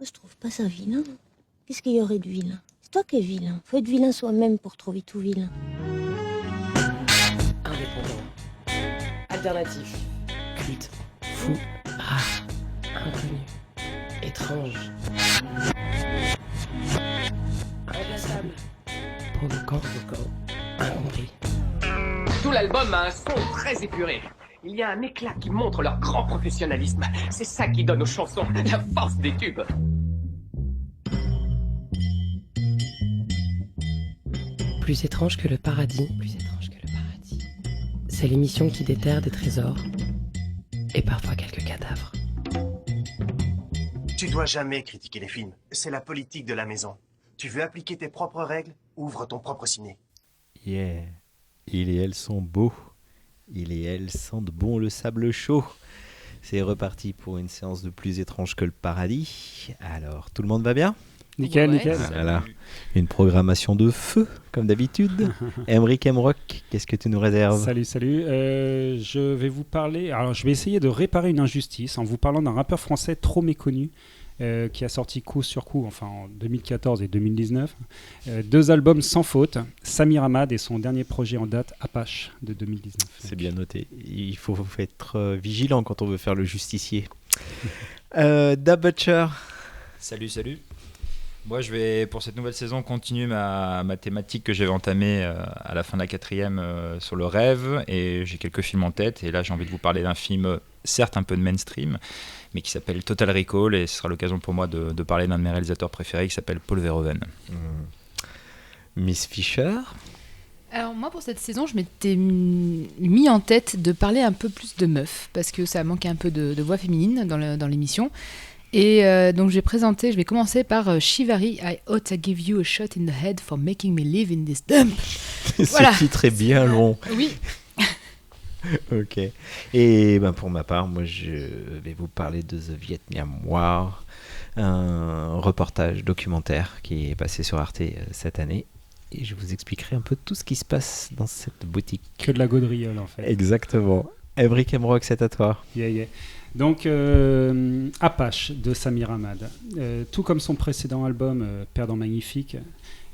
Moi, je trouve pas ça vilain. Qu'est-ce qu'il y aurait de vilain? C'est toi qui es vilain. Faut être vilain soi-même pour trouver tout vilain. Indépendant. Alternatif. Culte. Fou. Rare. Inconnu. Étrange. Inclassable. Provocant. Incompris. Tout l'album a un son très épuré. Il y a un éclat qui montre leur grand professionnalisme. C'est ça qui donne aux chansons la force des tubes. Plus étrange que le paradis. C'est l'émission qui déterre des trésors. Et parfois quelques cadavres. Tu dois jamais critiquer les films. C'est la politique de la maison. Tu veux appliquer tes propres règles? Ouvre ton propre ciné. Yeah. Il et elles sont beaux. Il et elles sentent bon le sable chaud. C'est reparti pour une séance de plus étrange que le paradis. Alors, tout le monde va bien? Nickel, Ouais. nickel. Voilà. Une programmation de feu, comme d'habitude. Emric Emrock, qu'est-ce que tu nous réserves? Salut. Je vais vous parler. Alors, je vais essayer de réparer une injustice en vous parlant d'un rappeur français trop méconnu qui a sorti coup sur coup, enfin en 2014 et 2019, 2 albums sans faute, Samir Hamad et son dernier projet en date, Apache, de 2019. C'est bien noté. Il faut être vigilant quand on veut faire le justicier. Da Butcher. Salut. Moi, je vais, pour cette nouvelle saison, continuer ma thématique que j'avais entamée à la fin de la 4e sur le rêve. Et j'ai quelques films en tête. Et là, j'ai envie de vous parler d'un film, certes un peu de mainstream, mais qui s'appelle Total Recall. Et ce sera l'occasion pour moi de parler d'un de mes réalisateurs préférés qui s'appelle Paul Verhoeven. Miss Fisher. Alors moi pour cette saison je m'étais mis en tête de parler un peu plus de meufs parce que ça manquait un peu de voix féminine dans l'émission et donc je vais commencer par Shivari, I ought to give you a shot in the head for making me live in this dump. Voilà. Ce titre est bien long. Oui. Ok. Et ben pour ma part, moi je vais vous parler de The Vietnam War, un reportage documentaire qui est passé sur Arte cette année. Et je vous expliquerai un peu tout ce qui se passe dans cette boutique. Que de la gaudriole en fait. Exactement. Emric Emrock, c'est à toi. Yeah. Donc, Apache de Samir Hamad. Tout comme son précédent album, Perdant Magnifique,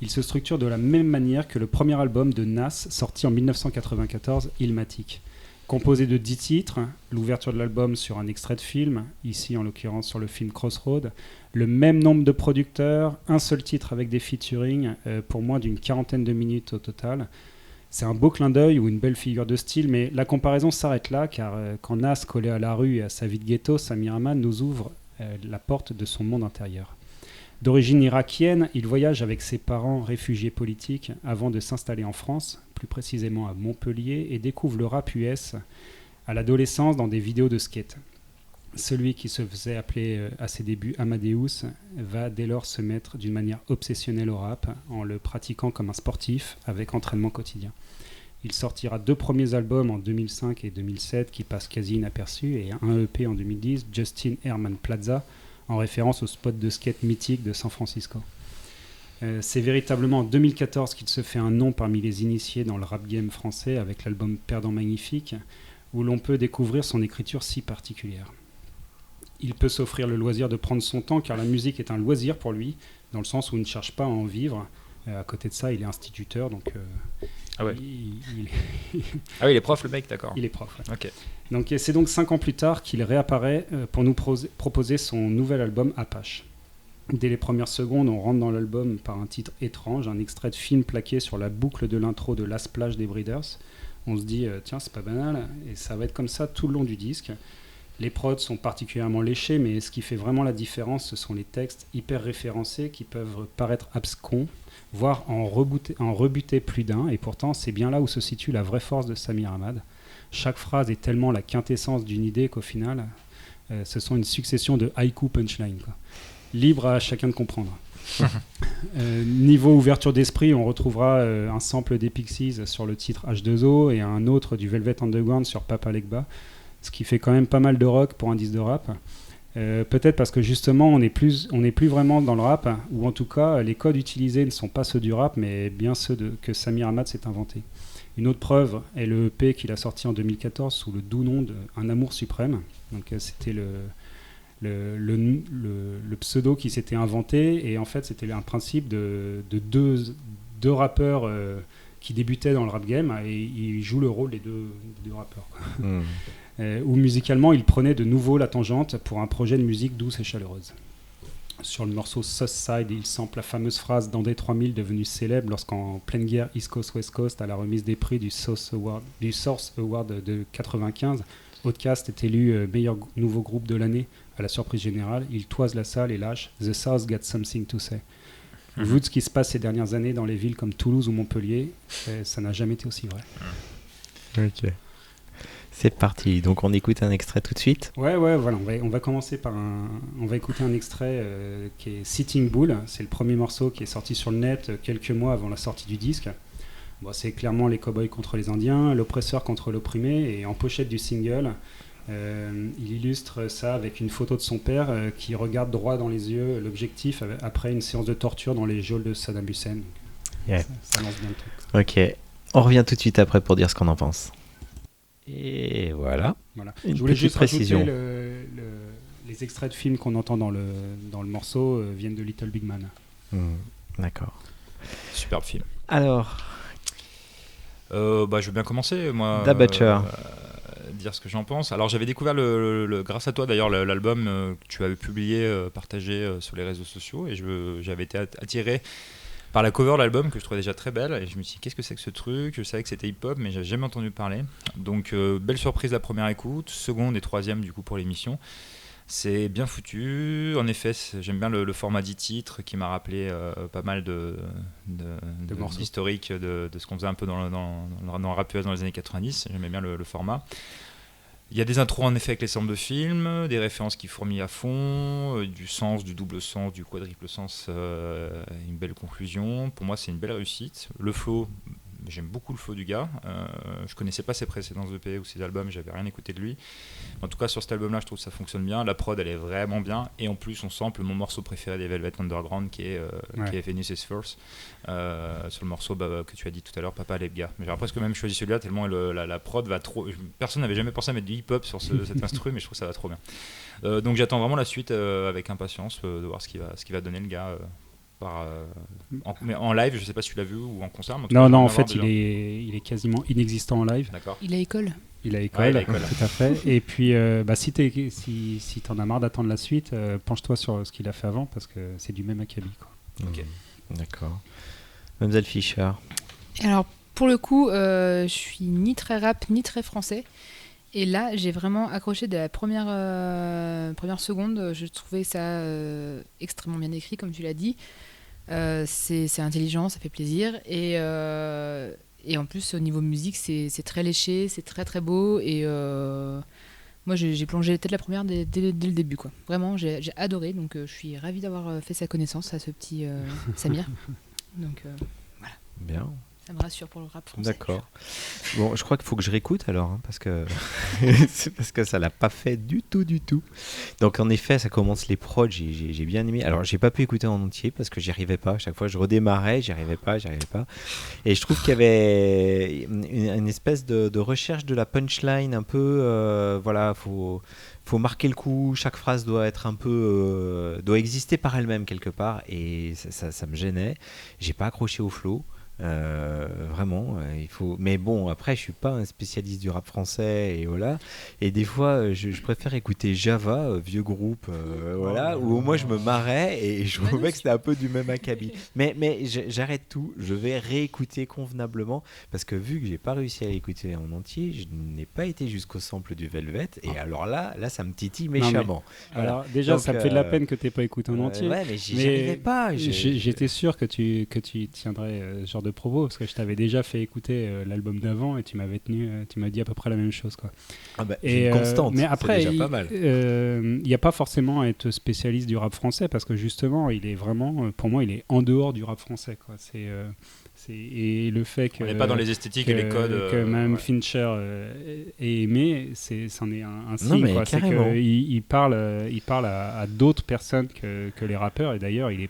il se structure de la même manière que le premier album de Nas, sorti en 1994, Illmatic. Composé de 10 titres, l'ouverture de l'album sur un extrait de film, ici en l'occurrence sur le film Crossroad, le même nombre de producteurs, un seul titre avec des featuring pour moins d'une 40aine de minutes au total. C'est un beau clin d'œil ou une belle figure de style, mais la comparaison s'arrête là, car quand Nas, collé à la rue et à sa vie de ghetto, Samir Hamad nous ouvre la porte de son monde intérieur. D'origine irakienne, il voyage avec ses parents réfugiés politiques avant de s'installer en France, plus précisément à Montpellier, et découvre le rap US à l'adolescence dans des vidéos de skate. Celui qui se faisait appeler à ses débuts Amadeus va dès lors se mettre d'une manière obsessionnelle au rap en le pratiquant comme un sportif avec entraînement quotidien. Il sortira 2 premiers albums en 2005 et 2007 qui passent quasi inaperçus et un EP en 2010, Justin Herman Plaza, en référence au spot de skate mythique de San Francisco. C'est véritablement en 2014 qu'il se fait un nom parmi les initiés dans le rap game français avec l'album Perdant Magnifique, où l'on peut découvrir son écriture si particulière. Il peut s'offrir le loisir de prendre son temps car la musique est un loisir pour lui, dans le sens où il ne cherche pas à en vivre. À côté de ça, il est instituteur, donc Ah ouais. Ah oui, il est prof le mec, d'accord. Il est prof. Ouais. Ok. Donc c'est donc 5 ans plus tard qu'il réapparaît pour nous proposer son nouvel album Apache. Dès les premières secondes, on rentre dans l'album par un titre étrange, un extrait de film plaqué sur la boucle de l'intro de Last Splash des Breeders. On se dit, tiens, c'est pas banal, et ça va être comme ça tout le long du disque. Les prods sont particulièrement léchés, mais ce qui fait vraiment la différence, ce sont les textes hyper référencés qui peuvent paraître abscons, voire en rebuter plus d'un, et pourtant c'est bien là où se situe la vraie force de Samir Hamad. Chaque phrase est tellement la quintessence d'une idée qu'au final, ce sont une succession de haïku punchline, quoi. Libre à chacun de comprendre. Niveau ouverture d'esprit, on retrouvera un sample des Pixies sur le titre H2O et un autre du Velvet Underground sur Papa Legba, ce qui fait quand même pas mal de rock pour un disque de rap. Peut-être parce que justement on n'est plus vraiment dans le rap, ou en tout cas les codes utilisés ne sont pas ceux du rap mais bien ceux que Samir Hamad s'est inventé. Une autre preuve est le EP qu'il a sorti en 2014 sous le doux nom de Un Amour Suprême. Donc c'était le pseudo qui s'était inventé. Et en fait, c'était un principe de deux rappeurs qui débutaient dans le rap game et ils jouent le rôle des deux rappeurs. Où musicalement, ils prenaient de nouveau la tangente pour un projet de musique douce et chaleureuse. Sur le morceau Southside, il sample la fameuse phrase d'André 3000 devenue célèbre lorsqu'en pleine guerre East Coast West Coast à la remise des prix du Source Award de 95, Outkast est élu meilleur nouveau groupe de l'année à la surprise générale. Il toise la salle et lâche The South got something to say. Vu de ce qui se passe ces dernières années dans les villes comme Toulouse ou Montpellier, ça n'a jamais été aussi vrai. Ok. C'est parti. Donc on écoute un extrait tout de suite. Ouais, voilà. On va commencer par on va écouter un extrait qui est Sitting Bull. C'est le premier morceau qui est sorti sur le net quelques mois avant la sortie du disque. Bon, c'est clairement les cow-boys contre les Indiens, l'oppresseur contre l'opprimé. Et en pochette du single, il illustre ça avec une photo de son père qui regarde droit dans les yeux l'objectif après une séance de torture dans les geôles de Saddam Hussein. Yeah. Ça lance bien le truc. Ok. On revient tout de suite après pour dire ce qu'on en pense. Et voilà. Je voulais juste précision. Les extraits de films qu'on entend dans le morceau viennent de Little Big Man. D'accord. Superbe film. Alors, je veux bien commencer, moi. Da Butcher. Dire ce que j'en pense. Alors j'avais découvert grâce à toi d'ailleurs l'album que tu avais publié, partagé sur les réseaux sociaux, et j'avais été attiré par la cover de l'album que je trouvais déjà très belle, et je me suis dit qu'est-ce que c'est que ce truc. Je savais que c'était hip-hop mais j'avais jamais entendu parler, donc belle surprise la première écoute, seconde et troisième du coup pour l'émission. C'est bien foutu, en effet j'aime bien le format 10 titres qui m'a rappelé pas mal d'historique de ce qu'on faisait un peu dans le rap US dans les années 90, j'aimais bien le format. Il y a des intros en effet avec les samples de films, des références qui fourmillent à fond, du sens, du double sens, du quadruple sens, une belle conclusion. Pour moi c'est une belle réussite. Le flow, j'aime beaucoup le flow du gars. Je connaissais pas ses précédents EP ou ses albums, j'avais rien écouté de lui. En tout cas sur cet album là je trouve que ça fonctionne bien, la prod elle est vraiment bien, et en plus on sample mon morceau préféré des Velvet Underground qui est Venus is First, sur le morceau que tu as dit tout à l'heure, Papa Lebga. Mais j'aurais presque même choisi celui-là tellement la prod va trop, personne n'avait jamais pensé à mettre du hip hop sur cet instru, mais je trouve que ça va trop bien. Donc j'attends vraiment la suite avec impatience de voir ce qu'il va donner le gars. Mais en live, je sais pas si tu l'as vu ou en concert. Non, en fait, il est quasiment inexistant en live. D'accord. Il a école. Il a école, tout à fait. Et puis, si t'en as marre d'attendre la suite, penche-toi sur ce qu'il a fait avant, parce que c'est du même acabit, quoi. Ok. D'accord. Mademoiselle Fischer. Alors, pour le coup, je suis ni très rap, ni très français. Et là, j'ai vraiment accroché dès la première seconde. Je trouvais ça extrêmement bien écrit, comme tu l'as dit. C'est intelligent, ça fait plaisir. Et en plus, au niveau musique, c'est très léché, c'est très très beau. Et moi, j'ai plongé peut-être la première dès le début, quoi. Vraiment, j'ai adoré. Donc, je suis ravie d'avoir fait sa connaissance à ce petit Samir. Donc, voilà. Bien. Ça me rassure pour le rap français. D'accord. Bon, je crois qu'il faut que je réécoute alors, hein, parce que c'est parce que ça l'a pas fait du tout. Donc en effet, ça commence les prods, j'ai bien aimé. Alors j'ai pas pu écouter en entier parce que j'y arrivais pas. À chaque fois, je redémarrais, j'y arrivais pas. Et je trouve qu'il y avait une espèce de recherche de la punchline un peu. Voilà, faut marquer le coup. Chaque phrase doit être un peu, doit exister par elle-même quelque part. Et ça me gênait. J'ai pas accroché au flow. Vraiment, il faut. Mais bon, après, je suis pas un spécialiste du rap français et voilà. Et des fois, je préfère écouter Java, vieux groupe, voilà, où au moins je me marrais et je trouvais que c'était un peu du même acabit. Mais j'arrête tout. Je vais réécouter convenablement parce que vu que j'ai pas réussi à l'écouter en entier, je n'ai pas été jusqu'au sample du Velvet. Et alors là, ça me titille méchamment. Voilà. Alors déjà, donc, ça me fait de la peine que t'aies pas écouté en entier. Ouais, mais j'y arrivais pas. J'étais sûr que tu tiendrais ce genre de propos parce que je t'avais déjà fait écouter l'album d'avant et tu m'as dit à peu près la même chose, quoi. Ah bah, et constante, mais après c'est déjà pas mal. Il n'y a pas forcément à être spécialiste du rap français parce que justement il est vraiment, pour moi il est en dehors du rap français, quoi. Et le fait que on n'est pas dans les esthétiques et les codes que Mme Fincher ait aimé, c'en est un signe, quoi. C'est qu'il parle à d'autres personnes que les rappeurs, et d'ailleurs il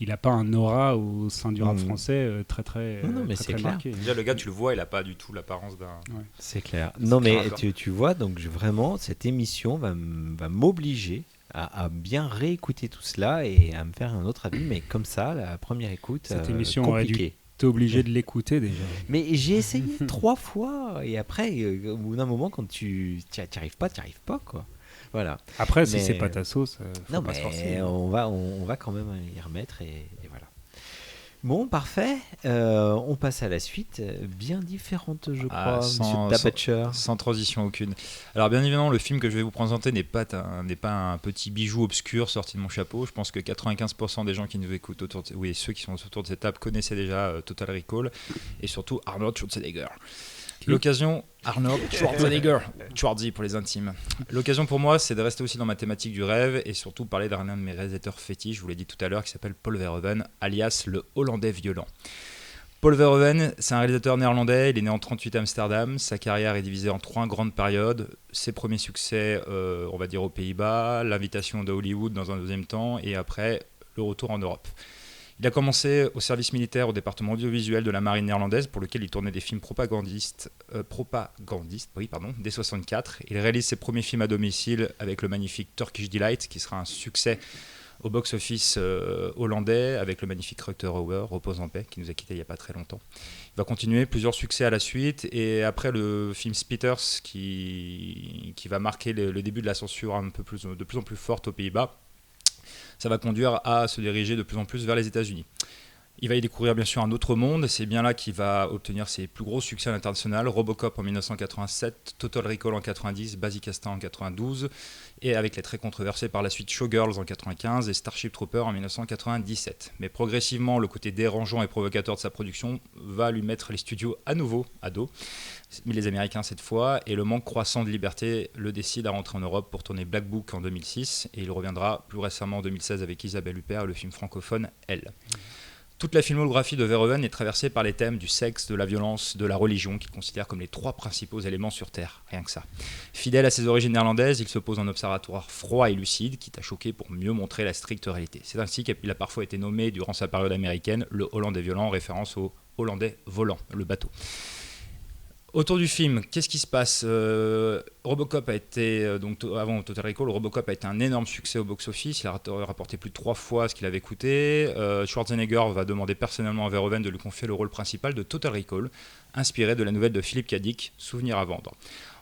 il n'a pas un aura au sein du rap français très Non, mais très, c'est très clair. marqué. Déjà, le gars, tu le vois, il a pas du tout l'apparence d'un. C'est clair. C'est Non, mais clair, tu vois, donc vraiment, cette émission va m'obliger à bien réécouter tout cela et à me faire un autre avis. Mais comme ça, la première écoute, Cette émission aurait dû compliquée. t'es obligé de l'écouter déjà. Mais j'ai essayé 3 fois et après, au bout d'un moment, quand tu n'y arrives pas, quoi. Voilà. Après, si Mais- c'est pas ta sauce, faut Non, pas se forcer. mais on va quand même y remettre et voilà. Bon, parfait. On passe à la suite. Bien différente, je crois, monsieur Dapacher. Sans transition aucune. Alors bien évidemment, le film que je vais vous présenter n'est pas un petit bijou obscur sorti de mon chapeau. Je pense que 95% des gens qui nous écoutent ceux qui sont autour de cette table connaissaient déjà Total Recall et surtout Arnold Schwarzenegger. L'occasion, Arnold Schwarzenegger, Schwarzy pour les intimes. L'occasion pour moi, c'est de rester aussi dans ma thématique du rêve et surtout parler d'un de mes réalisateurs fétiches, je vous l'ai dit tout à l'heure, qui s'appelle Paul Verhoeven, alias le Hollandais violent. Paul Verhoeven, c'est un réalisateur néerlandais, il est né en 1938 à Amsterdam, sa carrière est divisée en 3 grandes périodes, ses premiers succès, on va dire aux Pays-Bas, l'invitation de Hollywood dans un deuxième temps et après le retour en Europe. Il a commencé au service militaire au département audiovisuel de la marine néerlandaise pour lequel il tournait des films propagandistes dès 64. Il réalise ses premiers films à domicile avec le magnifique Turkish Delight qui sera un succès au box-office hollandais avec le magnifique Rutger Hauer, Repose en paix, qui nous a quittés il n'y a pas très longtemps. Il va continuer plusieurs succès à la suite et après le film Spitters qui va marquer le début de la censure de plus en plus forte aux Pays-Bas, ça va conduire à se diriger de plus en plus vers les États-Unis. Il va y découvrir bien sûr un autre monde, c'est bien là qu'il va obtenir ses plus gros succès à l'international, Robocop en 1987, Total Recall en 90, Basic Instinct en 92, et avec les très controversés par la suite Showgirls en 95 et Starship Troopers en 1997. Mais progressivement, le côté dérangeant et provocateur de sa production va lui mettre les studios à nouveau à dos, mais les Américains cette fois, et le manque croissant de liberté le décide à rentrer en Europe pour tourner Black Book en 2006, et il reviendra plus récemment en 2016 avec Isabelle Huppert, le film francophone Elle. Toute la filmographie de Verhoeven est traversée par les thèmes du sexe, de la violence, de la religion, qu'il considère comme les 3 principaux éléments sur Terre, rien que ça. Fidèle à ses origines néerlandaises, il se pose en observatoire froid et lucide, quitte à choquer pour mieux montrer la stricte réalité. C'est ainsi qu'il a parfois été nommé, durant sa période américaine, le Hollandais violent, en référence au Hollandais volant, le bateau. Autour du film, qu'est-ce qui se passe ? Robocop a été, avant Total Recall, Robocop a été un énorme succès au box-office. Il a rapporté plus de 3 fois ce qu'il avait coûté. Schwarzenegger va demander personnellement à Verhoeven de lui confier le rôle principal de Total Recall, inspiré de la nouvelle de Philippe K. Dick, Souvenir à vendre.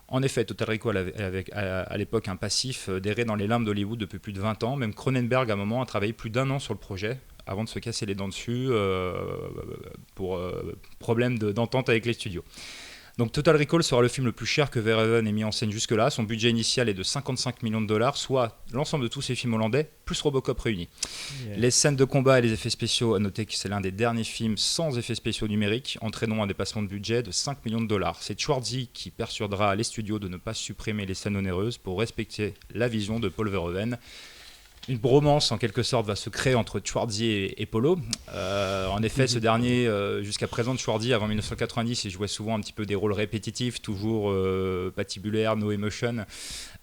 En effet, Total Recall avait à l'époque un passif d'errer dans les limbes d'Hollywood depuis plus de 20 ans. Même Cronenberg, à un moment, a travaillé plus d'1 an sur le projet avant de se casser les dents dessus pour problème d'entente avec les studios. Donc Total Recall sera le film le plus cher que Verhoeven ait mis en scène jusque-là. Son budget initial est de 55 millions de dollars, soit l'ensemble de tous ses films hollandais, plus Robocop réunis. Yeah. Les scènes de combat et les effets spéciaux, à noter que c'est l'un des derniers films sans effets spéciaux numériques, entraînant un dépassement de budget de 5 millions de dollars. C'est Schwarzy qui persuadera les studios de ne pas supprimer les scènes onéreuses pour respecter la vision de Paul Verhoeven. Une bromance en quelque sorte va se créer entre Schwarzy et Polo. En effet, ce dernier, jusqu'à présent, Schwarzy, avant 1990, il jouait souvent un petit peu des rôles répétitifs, toujours patibulaires, no emotion.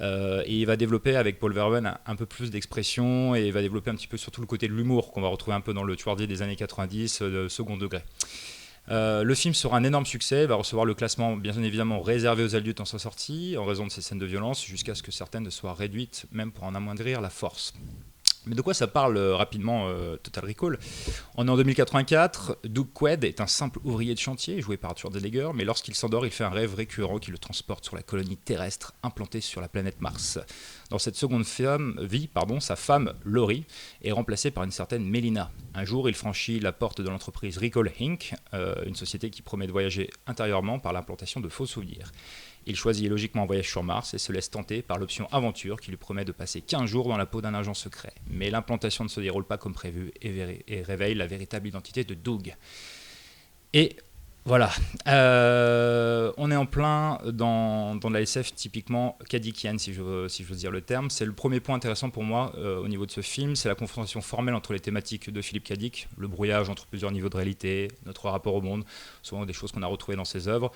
Et il va développer avec Paul Verhoeven un peu plus d'expression et il va développer un petit peu surtout le côté de l'humour qu'on va retrouver un peu dans le Schwarzy des années 90, de second degré. Le film sera un énorme succès, il va recevoir le classement bien évidemment réservé aux adultes en sa sortie, en raison de ses scènes de violence, jusqu'à ce que certaines soient réduites, même pour en amoindrir la force. Mais de quoi ça parle rapidement Total Recall ? On est en 2084, Doug Quaid est un simple ouvrier de chantier, joué par Schwarzenegger, mais lorsqu'il s'endort, il fait un rêve récurrent qui le transporte sur la colonie terrestre implantée sur la planète Mars. Dans cette seconde vie, sa femme, Laurie, est remplacée par une certaine Melina. Un jour, il franchit la porte de l'entreprise Recall Inc., une société qui promet de voyager intérieurement par l'implantation de faux souvenirs. Il choisit logiquement un voyage sur Mars et se laisse tenter par l'option aventure qui lui promet de passer 15 jours dans la peau d'un agent secret. Mais l'implantation ne se déroule pas comme prévu et réveille la véritable identité de Doug. Et voilà, on est en plein dans la SF typiquement Kadickienne, si je veux dire le terme. C'est le premier point intéressant pour moi au niveau de ce film, c'est la confrontation formelle entre les thématiques de Philippe K. Dick, le brouillage entre plusieurs niveaux de réalité, notre rapport au monde, souvent des choses qu'on a retrouvées dans ses œuvres,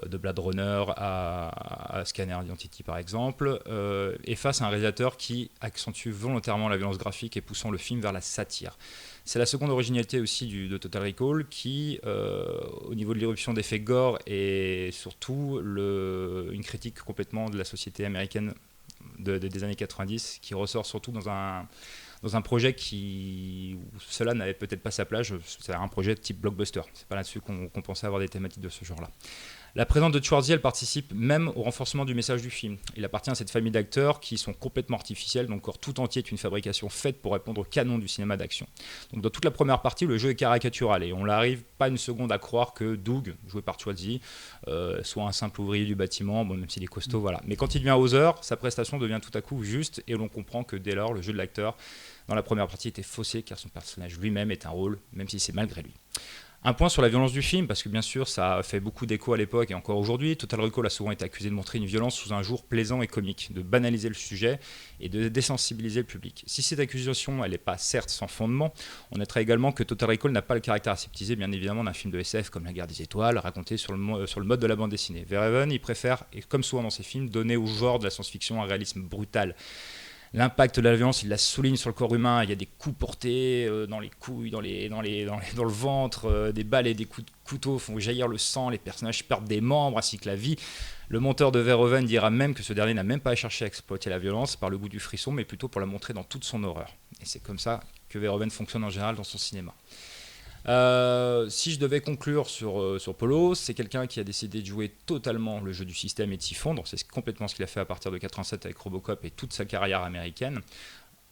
de Blade Runner à Scanner Identity par exemple, et face à un réalisateur qui accentue volontairement la violence graphique et poussant le film vers la satire. C'est la seconde originalité aussi de Total Recall qui, au niveau de l'éruption d'effets gore et surtout une critique complètement de la société américaine des années 90 qui ressort surtout dans un projet où cela n'avait peut-être pas sa place. C'est un projet de type blockbuster. C'est pas là-dessus qu'on pensait avoir des thématiques de ce genre-là. La présence de Schwarzy, elle participe même au renforcement du message du film. Il appartient à cette famille d'acteurs qui sont complètement artificiels, donc le corps tout entier est une fabrication faite pour répondre au canon du cinéma d'action. Donc dans toute la première partie, le jeu est caricatural et on n'arrive pas une seconde à croire que Doug, joué par Schwarzy, soit un simple ouvrier du bâtiment, bon, même s'il est costaud, voilà. Mais quand il devient Hauser, sa prestation devient tout à coup juste et l'on comprend que dès lors, le jeu de l'acteur dans la première partie était faussé car son personnage lui-même est un rôle, même si c'est malgré lui. Un point sur la violence du film, parce que bien sûr ça a fait beaucoup d'écho à l'époque et encore aujourd'hui. Total Recall a souvent été accusé de montrer une violence sous un jour plaisant et comique, de banaliser le sujet et de désensibiliser le public. Si cette accusation elle n'est pas certes sans fondement, on notera également que Total Recall n'a pas le caractère aseptisé bien évidemment d'un film de SF comme La Guerre des Étoiles, raconté sur le mode de la bande dessinée. Verhoeven, il préfère, et comme souvent dans ses films, donner au genre de la science-fiction un réalisme brutal. L'impact de la violence, il la souligne sur le corps humain. Il y a des coups portés dans les couilles, dans le ventre, des balles et des coups de couteau font jaillir le sang, les personnages perdent des membres ainsi que la vie. Le monteur de Verhoeven dira même que ce dernier n'a même pas cherché à exploiter la violence par le goût du frisson, mais plutôt pour la montrer dans toute son horreur. Et c'est comme ça que Verhoeven fonctionne en général dans son cinéma. Si je devais conclure sur Polo, c'est quelqu'un qui a décidé de jouer totalement le jeu du système et de s'y fondre. C'est complètement ce qu'il a fait à partir de 87 avec Robocop et toute sa carrière américaine.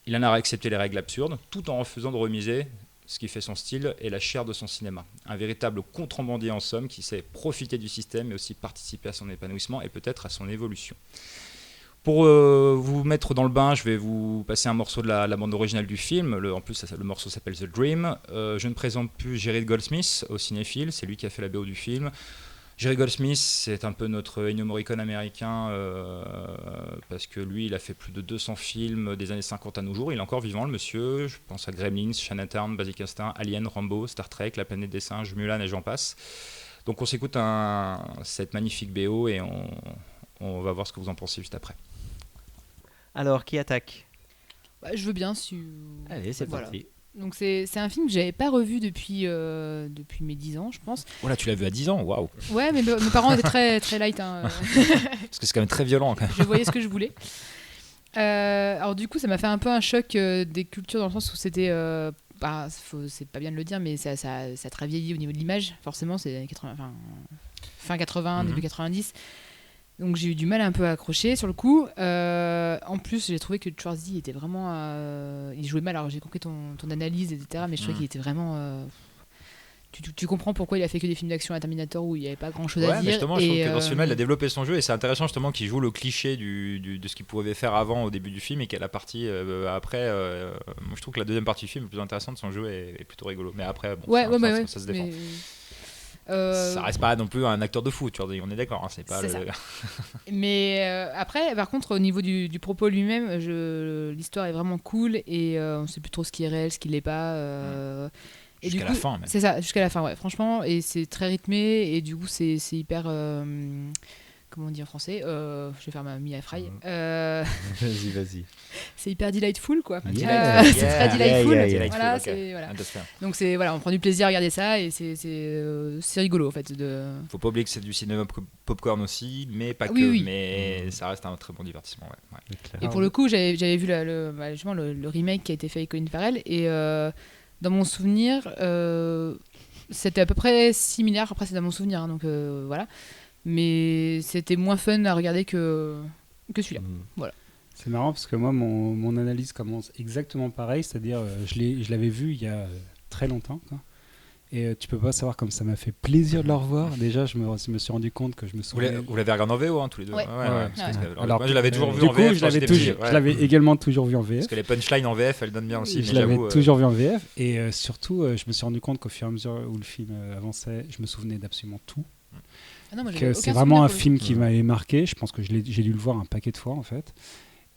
Il en a accepté les règles absurdes, tout en refusant de remiser ce qui fait son style et la chair de son cinéma. Un véritable contrebandier en somme qui sait profiter du système mais aussi participer à son épanouissement et peut-être à son évolution. Pour vous mettre dans le bain, je vais vous passer un morceau de la bande originale du film. En plus, le morceau s'appelle The Dream. Je ne présente plus Jerry Goldsmith au cinéphile, c'est lui qui a fait la BO du film. Jerry Goldsmith, c'est un peu notre Ennio Morricone américain, parce que lui, il a fait plus de 200 films des années 50 à nos jours. Il est encore vivant, le monsieur. Je pense à Gremlins, Chinatown, Basic Instinct, Alien, Rambo, Star Trek, La planète des singes, Mulan et j'en passe. Donc on s'écoute cette magnifique BO et on va voir ce que vous en pensez juste après. Alors, qui attaque ? Je veux bien. Allez, c'est parti. Donc c'est un film que j'avais pas revu depuis mes 10 ans, je pense. Oh là, tu l'as vu à 10 ans, waouh. Ouais, mais mes parents étaient très, très light. Hein. Parce que c'est quand même très violent. Quand même. Je voyais ce que je voulais. Alors du coup, ça m'a fait un peu un choc des cultures dans le sens où c'était... c'est pas bien de le dire, mais ça a très vieilli au niveau de l'image. Forcément, c'est fin 80, début 90. Donc j'ai eu du mal un peu à accrocher sur le coup. En plus, j'ai trouvé que Schwarzy était vraiment... il jouait mal, alors j'ai compris ton analyse, etc. Mais je trouvais qu'il était vraiment... Tu comprends pourquoi il a fait que des films d'action à Terminator où il n'y avait pas grand-chose à dire. Mais justement, je trouve que dans ce film-là, il a développé son jeu et c'est intéressant justement qu'il joue le cliché de ce qu'il pouvait faire avant au début du film et qu'à la partie après, moi je trouve que la deuxième partie du film est plus intéressante, son jeu est plutôt rigolo. Mais après, bon, ça se défend. Ça reste pas non plus un acteur de foot, on est d'accord. Hein, c'est pas. Mais après, par contre, au niveau du propos lui-même, l'histoire est vraiment cool et on sait plus trop ce qui est réel, ce qui l'est pas. Jusqu'à la fin, même. C'est ça, jusqu'à la fin, ouais. Franchement, et c'est très rythmé et du coup, c'est hyper. Comment on dit en français Je vais faire ma Mia Fry. Vas-y. C'est hyper delightful, quoi. C'est très delightful. Voilà, okay. voilà. Donc on prend du plaisir à regarder ça et c'est rigolo en fait. Faut pas oublier que c'est du cinéma popcorn aussi, mais pas que. Oui. Mais ça reste un très bon divertissement. Ouais. Et pour le coup, j'avais vu justement le remake qui a été fait avec Colin Farrell et dans mon souvenir, c'était à peu près similaire. Après, c'est dans mon souvenir, hein, donc voilà. Mais c'était moins fun à regarder que celui-là. Voilà. C'est marrant parce que moi, mon analyse commence exactement pareil, c'est-à-dire je l'avais vu il y a très longtemps, quoi. Et tu peux pas savoir comme ça m'a fait plaisir de le revoir. Déjà, je me suis rendu compte que je me souvenais... Vous l'avez regardé en VO, hein, tous les deux. Ouais. Alors, moi, je l'avais toujours vu en VF. Je l'avais également toujours vu en VF. Parce que les punchlines en VF, elles donnent bien aussi. Je l'avais toujours vu en VF. Et surtout, je me suis rendu compte qu'au fur et à mesure où le film avançait, je me souvenais d'absolument tout. Que c'est vraiment un film qui m'avait marqué. Je pense que j'ai dû le voir un paquet de fois, en fait.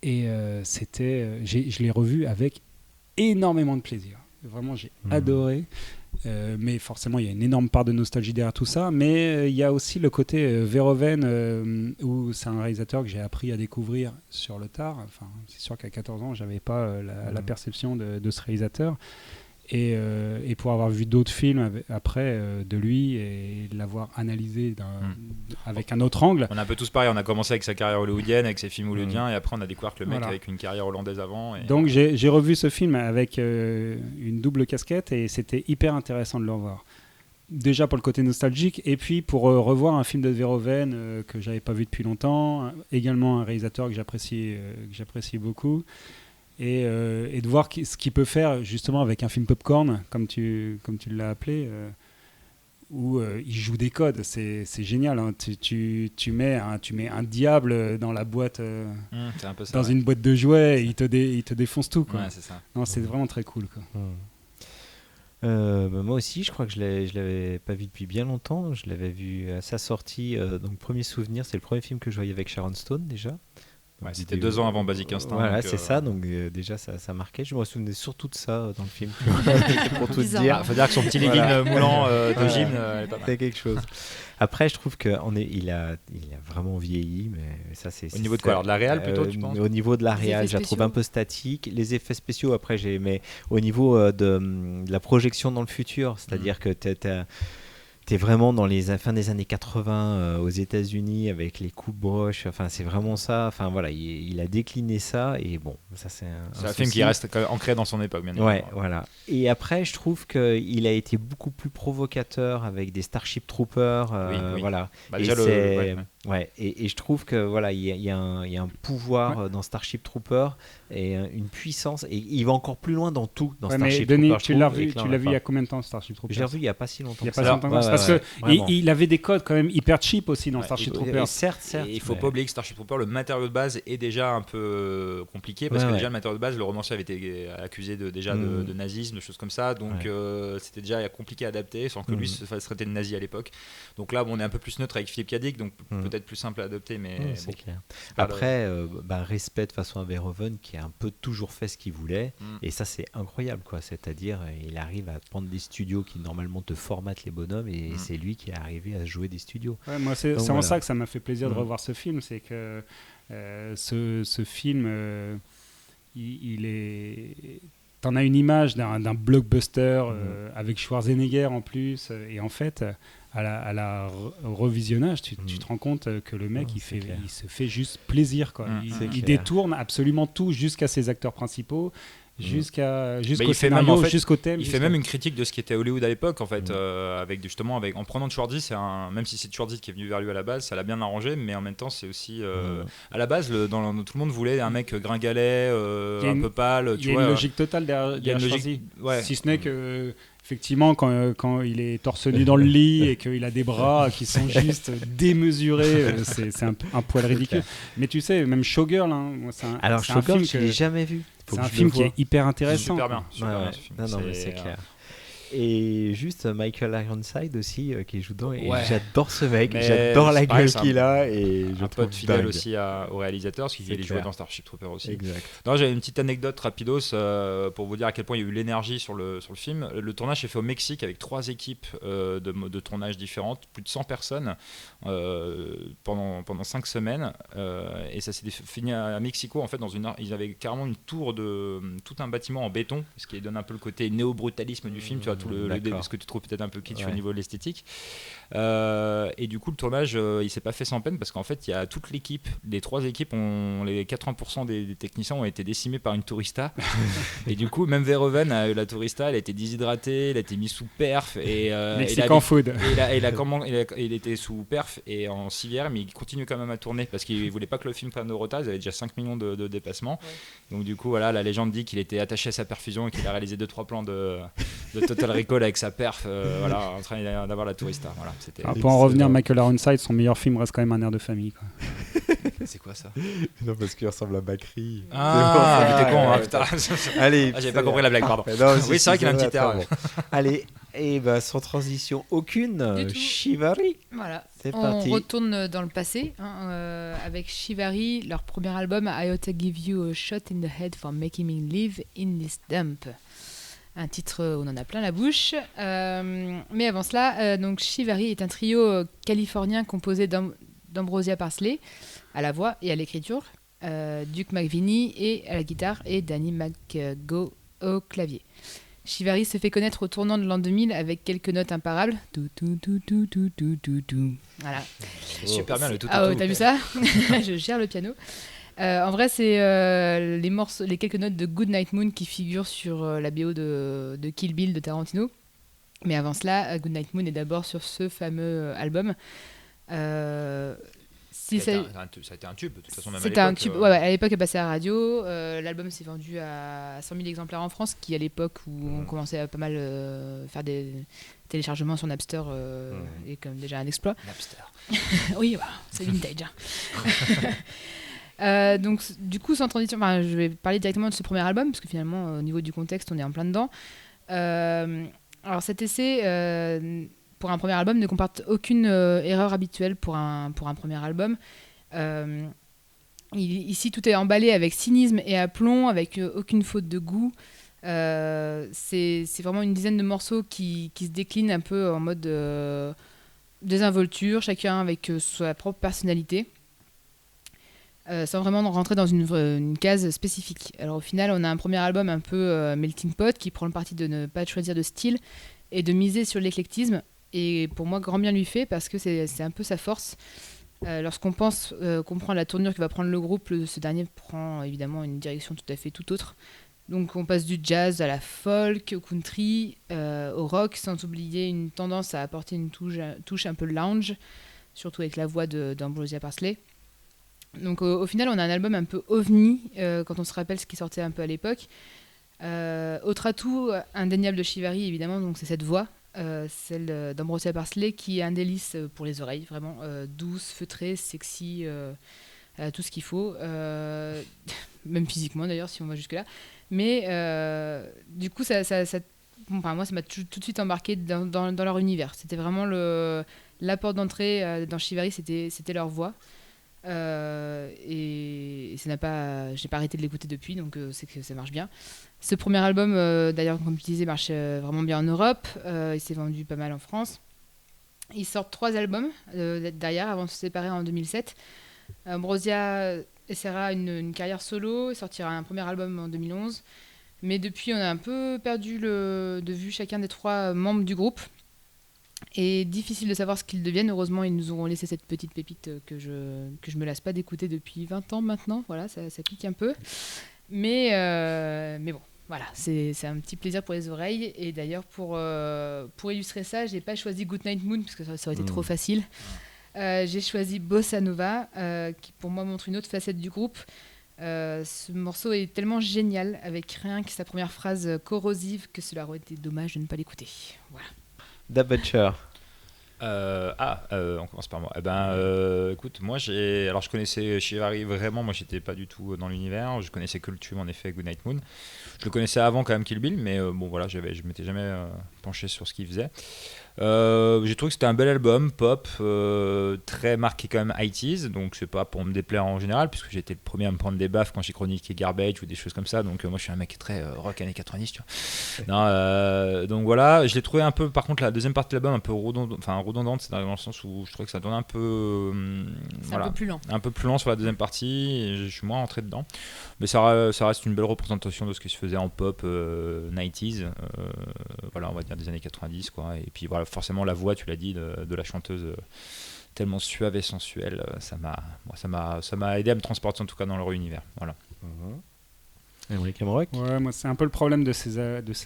Et je l'ai revu avec énormément de plaisir. Vraiment, j'ai adoré. Mais forcément, il y a une énorme part de nostalgie derrière tout ça. Mais il y a aussi le côté Verhoeven, où c'est un réalisateur que j'ai appris à découvrir sur le tard. Enfin, c'est sûr qu'à 14 ans, je n'avais pas la perception de ce réalisateur. Et pour avoir vu d'autres films après de lui et l'avoir analysé avec un autre angle. On est un peu tous pareil, on a commencé avec sa carrière hollywoodienne, avec ses films hollywoodiens, et après on a découvert que le mec avec une carrière hollandaise avant. Donc j'ai revu ce film avec une double casquette et c'était hyper intéressant de le revoir. Déjà pour le côté nostalgique et puis pour revoir un film de Verhoeven que j'avais pas vu depuis longtemps, également un réalisateur que j'apprécie beaucoup. Et de voir ce qu'il peut faire justement avec un film popcorn, comme tu l'as appelé, où il joue des codes, c'est génial. Hein. Tu mets un diable dans la boîte, c'est un peu ça, dans une boîte de jouets, et il te défonce tout. Quoi. Ouais, c'est ça. Non, c'est vraiment très cool. Quoi. Moi aussi, je crois que je l'avais pas vu depuis bien longtemps. Je l'avais vu à sa sortie. Donc, premier souvenir, c'est le premier film que je voyais avec Sharon Stone déjà. Ouais, c'était 2 ans avant Basic Instinct. Voilà, c'est ça. Donc déjà, ça marquait. Je me souvenais surtout de ça dans le film. Pour tout bizarre. dire. Il faut dire que son petit legging moulant de gym, elle est pas mal. C'est quelque chose. Après, je trouve qu'il a vraiment vieilli, mais ça c'est. Au niveau de quoi, alors de la réal plutôt, tu penses ? Au niveau de la réal, je la trouve un peu statique. Les effets spéciaux, après, mais au niveau de la projection dans le futur, c'est-à-dire que t'es vraiment dans les fin des années 80 aux États-Unis avec les coups de broche. Enfin, c'est vraiment ça. Enfin voilà, il a décliné ça et bon, ça c'est un film qui reste ancré dans son époque, bien évidemment. Ouais, voilà. Et après, je trouve qu'il a été beaucoup plus provocateur avec des Starship Troopers. Oui. Voilà. Bah, et déjà et je trouve que voilà, il y a un pouvoir dans Starship Troopers et une puissance. Et il va encore plus loin dans tout dans Starship Denis, Troopers. tu l'as vu il y a combien de temps Starship Troopers ? Je l'ai revu il y a pas si longtemps. Parce que il avait des codes quand même hyper cheap aussi dans Starship Troopers. Certes. Et il faut pas oublier que Starship Troopers, le matériau de base est déjà un peu compliqué parce que déjà le matériau de base, le romancier avait été accusé de nazisme, de choses comme ça, donc c'était déjà compliqué à adapter sans que lui se fasse traiter de nazi à l'époque. Donc là, on est un peu plus neutre avec Philippe K. Dick, donc peut-être plus simple à adopter, mais c'est clair. Après, respect de façon à Verhoeven qui a un peu toujours fait ce qu'il voulait, et ça c'est incroyable quoi. C'est-à-dire, il arrive à prendre des studios qui normalement te formatent les bonhommes, et c'est lui qui est arrivé à jouer des studios. Ouais, moi c'est en ça que ça m'a fait plaisir de revoir ce film, c'est que ce film, il est. T'en as une image d'un blockbuster avec Schwarzenegger en plus, et en fait, à la revisionnage, tu te rends compte que le mec, il se fait juste plaisir, quoi. Il détourne absolument tout jusqu'à ses acteurs principaux. Jusqu'au scénario, jusqu'au thème. Il fait même une critique de ce qui était Hollywood à l'époque, en fait, en prenant Schwarzy, même si c'est Schwarzy qui est venu vers lui à la base, ça l'a bien arrangé, mais en même temps, c'est aussi à la base, tout le monde voulait un mec gringalet, un peu pâle. Il y a une logique totale derrière Schwarzy, si ce n'est que. Effectivement, quand il est torse nu dans le lit et qu'il a des bras qui sont juste démesurés, c'est un poil ridicule. Mais tu sais, même Showgirl, Showgirl, je l'ai jamais vu. C'est un film qui est hyper intéressant. Super bien. Non, mais c'est clair. Et juste Michael Ironside aussi qui joue dedans, et j'adore ce mec, j'adore la gueule qu'il a, et je trouve fidèle aussi au réalisateur parce qu'il est joué dans Starship Troopers aussi. Exact. Non, j'avais une petite anecdote rapidos pour vous dire à quel point il y a eu l'énergie sur le film. Le tournage s'est fait au Mexique avec 3 équipes de tournage différentes, plus de 100 personnes pendant 5 semaines, et ça s'est fini à Mexico en fait ils avaient carrément une tour de tout un bâtiment en béton, ce qui donne un peu le côté néo-brutalisme du film, tu vois, tout ce que tu trouves peut-être un peu kitsch au niveau de l'esthétique, et du coup le tournage il s'est pas fait sans peine parce qu'en fait il y a toute l'équipe, les 3 équipes les 80% des techniciens ont été décimés par une tourista et du coup même Verhoeven, la tourista, elle a été déshydratée, elle a été mise sous perf, et Mexican food, il était sous perf et en civière, mais il continue quand même à tourner parce qu'il voulait pas que le film prenne de retard. Il avait déjà 5 millions de dépassements, donc du coup voilà, la légende dit qu'il était attaché à sa perfusion et qu'il a réalisé 2-3 plans de Total Recall avec sa perf, en train d'avoir la tourista. Voilà, pour en revenir, Michael Ironside, son meilleur film reste quand même Un air de famille, quoi. C'est quoi ça? Non, parce qu'il ressemble à Bakri. T'es con, putain. Allez, j'avais pas compris la blague, pardon. Non, oui, c'est vrai qu'il a un petit air. Allez, et sans transition aucune, Shivari. Voilà. C'est parti. On retourne dans le passé avec Shivari, leur premier album I Ought to Give You a Shot in the Head for Making Me Live in This Dump. Un titre, on en a plein la bouche. Mais avant cela, donc Shivari est un trio californien composé d'Ambrosia Parsley à la voix et à l'écriture, Duke McVinnie et à la guitare et Danny McGo au clavier. Shivary se fait connaître au tournant de l'an 2000 avec quelques notes imparables. Tout, tout, tout, tout, tout, tout, tout, tout. Voilà. C'est super bien le tout. Ah ouais, t'as vu ça? Je gère le piano. En vrai, c'est les quelques notes de Good Night Moon qui figurent sur la BO de Kill Bill de Tarantino. Mais avant cela, Good Night Moon est d'abord sur ce fameux album. Ça a été un tube, de toute façon, même à C'était un l'époque, tube. Ouais, à l'époque, il passait à la radio. L'album s'est vendu à 100 000 exemplaires en France, qui à l'époque où on commençait à pas mal faire des téléchargements sur Napster est comme déjà un exploit. Napster. Oui, bah, c'est vintage. Donc, du coup, sans transition, je vais parler directement de ce premier album, parce que finalement, au niveau du contexte, on est en plein dedans. Alors, cet essai, pour un premier album, ne comporte aucune erreur habituelle pour un premier album. Ici, tout est emballé avec cynisme et aplomb, avec aucune faute de goût. C'est vraiment une dizaine de morceaux qui se déclinent un peu en mode désinvolture, chacun avec sa propre personnalité. Sans vraiment rentrer dans une case spécifique. Alors au final, on a un premier album un peu melting pot qui prend le parti de ne pas choisir de style et de miser sur l'éclectisme. Et pour moi, grand bien lui fait parce que c'est un peu sa force. Lorsqu'on pense comprendre la tournure que va prendre le groupe, ce dernier prend évidemment une direction tout à fait tout autre. Donc on passe du jazz à la folk, au country, au rock, sans oublier une tendance à apporter une touche un peu lounge, surtout avec la voix d'Ambrosia Parsley. Donc au final, on a un album un peu ovni quand on se rappelle ce qui sortait un peu à l'époque. Autre atout indéniable de Shivary, évidemment, donc c'est cette voix, celle d'Ambrosia Parsley, qui est un délice pour les oreilles, vraiment douce, feutrée, sexy, elle a tout ce qu'il faut, même physiquement d'ailleurs, si on va jusque-là. Mais du coup, ça moi, ça m'a tout de suite embarqué dans leur univers. C'était vraiment la porte d'entrée dans Shivary, c'était leur voix. Et j'ai pas arrêté de l'écouter depuis, donc c'est que ça marche bien. Ce premier album, d'ailleurs, comme je disais, marche vraiment bien en Europe. Il s'est vendu pas mal en France. Ils sortent 3 albums derrière, avant de se séparer en 2007. Ambrosia essaiera une carrière solo, il sortira un premier album en 2011. Mais depuis, on a un peu perdu de vue chacun des 3 membres du groupe. Et difficile de savoir ce qu'ils deviennent. Heureusement, ils nous auront laissé cette petite pépite que je me lasse pas d'écouter depuis 20 ans maintenant. Voilà, ça pique un peu. Mais bon, voilà, c'est un petit plaisir pour les oreilles. Et d'ailleurs, pour illustrer ça, j'ai pas choisi Good Night Moon parce que ça aurait été trop facile. J'ai choisi Bossa Nova, qui pour moi montre une autre facette du groupe. Ce morceau est tellement génial, avec rien que sa première phrase corrosive, que cela aurait été dommage de ne pas l'écouter. Voilà. Da Butcher. On commence par moi. Écoute, moi je connaissais Shivary vraiment, moi j'étais pas du tout dans l'univers, je connaissais que le tube en effet, Good Night Moon. Je le connaissais avant quand même Kill Bill, mais bon voilà, je m'étais jamais penché sur ce qu'il faisait. J'ai trouvé que c'était un bel album pop, très marqué quand même 80s, donc c'est pas pour me déplaire en général, puisque j'ai été le premier à me prendre des baffes quand j'ai chroniqué Garbage ou des choses comme ça, donc moi je suis un mec très rock années 90, tu vois. Non, donc voilà, je l'ai trouvé un peu, par contre la deuxième partie de l'album un peu redondante, c'est dans le sens où je trouvais que ça tournait un peu un peu plus lent. Un peu plus lent sur la deuxième partie, et je suis moins rentré dedans, mais ça reste une belle représentation de ce qui se faisait en pop 90s, voilà, on va dire des années 90 quoi, et puis voilà, forcément la voix, tu l'as dit, de la chanteuse tellement suave et sensuelle, ça m'a aidé à me transporter en tout cas dans leur univers, voilà. Emric Emrock. Ouais, moi c'est un peu le problème de ces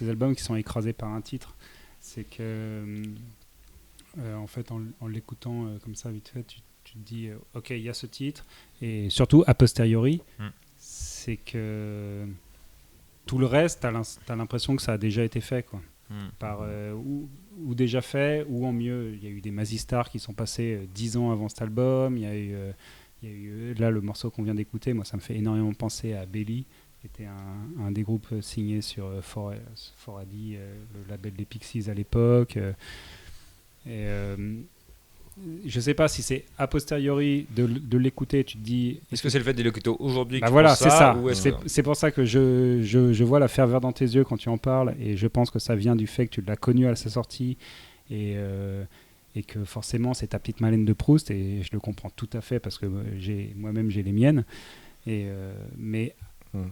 albums qui sont écrasés par un titre, c'est que en fait en l'écoutant comme ça vite fait, tu te dis ok, il y a ce titre, et surtout a posteriori, c'est que tout le reste, t'as l'impression que ça a déjà été fait quoi. Par, ou déjà fait, ou en mieux. Il y a eu des Mazzy-Stars qui sont passés 10 ans avant cet album. Il y a eu là le morceau qu'on vient d'écouter, moi ça me fait énormément penser à Belly, qui était un des groupes signés sur 4AD, le label des Pixies à l'époque. Je sais pas si c'est a posteriori de l'écouter, tu te dis... Est-ce que c'est le fait de l'écouter aujourd'hui bah voilà, c'est ça. Ou c'est pour ça que je vois la ferveur dans tes yeux quand tu en parles, et je pense que ça vient du fait que tu l'as connu à sa sortie, et que forcément c'est ta petite Madeleine de Proust, et je le comprends tout à fait parce que moi-même j'ai les miennes. Mais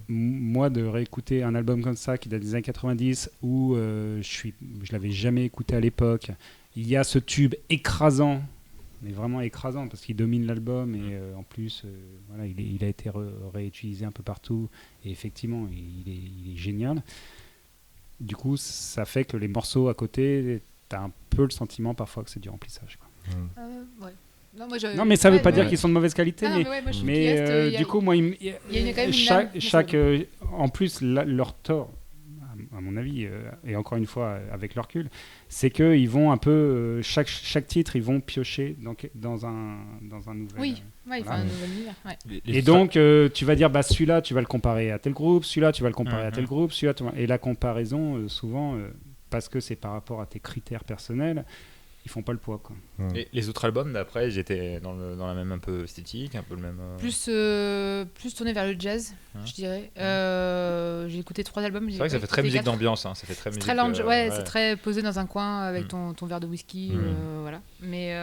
Moi, de réécouter un album comme ça qui date des années 90, où je l'avais jamais écouté à l'époque, il y a ce tube écrasant, mais vraiment écrasant, parce qu'il domine l'album, et en plus, voilà, il a été réutilisé un peu partout, et effectivement, il est génial. Du coup, ça fait que les morceaux à côté, t'as un peu le sentiment parfois que c'est du remplissage, quoi. Ouais. Non, mais ça veut pas dire qu'ils sont de mauvaise qualité, mais du coup, moi, il y a quand même chaque en plus, leur tort, à mon avis, et encore une fois avec leur recul, c'est qu'ils vont un peu chaque titre, ils vont piocher dans un nouvel. Oui, il faut un nouvel univers. Ouais. Et donc, tu vas dire, celui-là, tu vas le comparer à tel groupe, celui-là, tu vas le comparer à tel groupe, celui-là, et la comparaison, souvent, parce que c'est par rapport à tes critères personnels, ils font pas le poids, quoi. Et les autres albums d'après, ils étaient dans la même un peu esthétique, un peu le même. Plus tourné vers le jazz, je dirais. J'ai écouté 3 albums. C'est vrai que ça fait très musique d'ambiance, hein. Ça fait très musique. Très lounge, c'est très posé dans un coin avec ton verre de whisky, voilà. Mais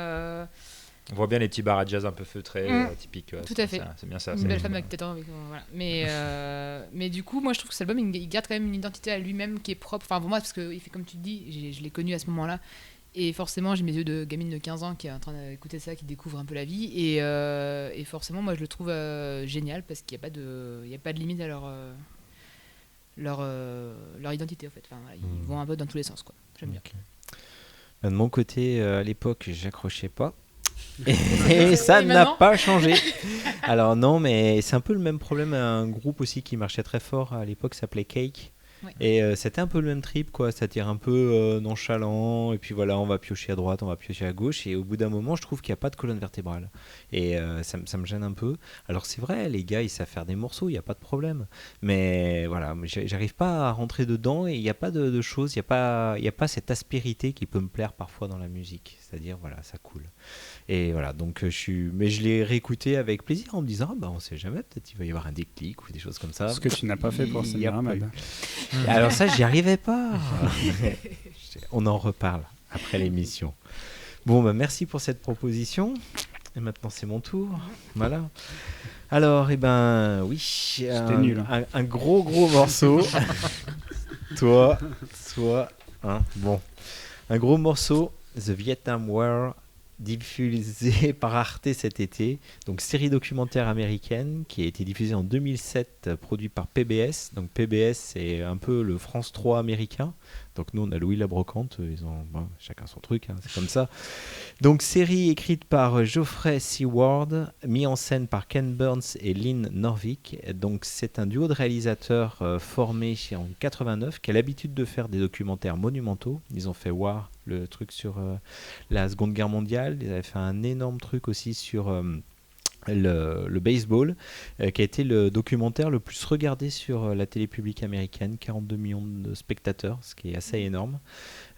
on voit bien les petits bars à jazz un peu feutrés, typiques. Tout à fait. C'est bien ça. Une belle femme avec tête en voilà. Mais du coup, moi, je trouve que cet album, il garde quand même une identité à lui-même qui est propre. Enfin, pour moi, parce que il fait comme tu dis, je l'ai connu à ce moment-là. Et forcément, j'ai mes yeux de gamine de 15 ans qui est en train d'écouter ça, qui découvre un peu la vie. Et forcément, moi, je le trouve génial parce qu'il n'y a pas de limite à leur identité, en fait. Enfin, ils vont un peu dans tous les sens, quoi. J'aime bien. De mon côté, à l'époque, j'accrochais pas. Et ça n'a pas changé. Alors non, mais c'est un peu le même problème. Un groupe aussi qui marchait très fort à l'époque s'appelait Cake. Ouais. Et c'était un peu le même trip, quoi. C'est-à-dire un peu nonchalant, et puis voilà, on va piocher à droite, on va piocher à gauche, et au bout d'un moment, je trouve qu'il n'y a pas de colonne vertébrale. Et ça me gêne un peu. Alors c'est vrai, les gars, ils savent faire des morceaux, il n'y a pas de problème. Mais voilà, j'arrive pas à rentrer dedans, et il n'y a pas de choses, il n'y a pas cette aspérité qui peut me plaire parfois dans la musique. C'est-à-dire, voilà, ça coule. Et voilà, donc mais je l'ai réécouté avec plaisir en me disant, on sait jamais, peut-être il va y avoir un déclic ou des choses comme ça. Ce que tu n'as pas fait pour Samir Hamad. Alors ça, j'y arrivais pas. On en reparle après l'émission. Bon, merci pour cette proposition. Et maintenant, c'est mon tour. Voilà. Alors, oui, c'était nul. Un gros morceau. toi, hein, bon, un gros morceau, The Vietnam War, diffusé par Arte cet été, donc série documentaire américaine qui a été diffusée en 2007, produit par PBS. Donc PBS, c'est un peu le France 3 américain. Donc nous, on a Louis Labrocante, ils ont chacun son truc, hein, c'est comme ça. Donc série écrite par Geoffrey Seward, mis en scène par Ken Burns et Lynn Norvig. Donc c'est un duo de réalisateurs formé en 89 qui a l'habitude de faire des documentaires monumentaux. Ils ont fait War, le truc sur la Seconde Guerre mondiale. Ils avaient fait un énorme truc aussi sur le baseball, qui a été le documentaire le plus regardé sur la télé publique américaine, 42 millions de spectateurs, ce qui est assez énorme.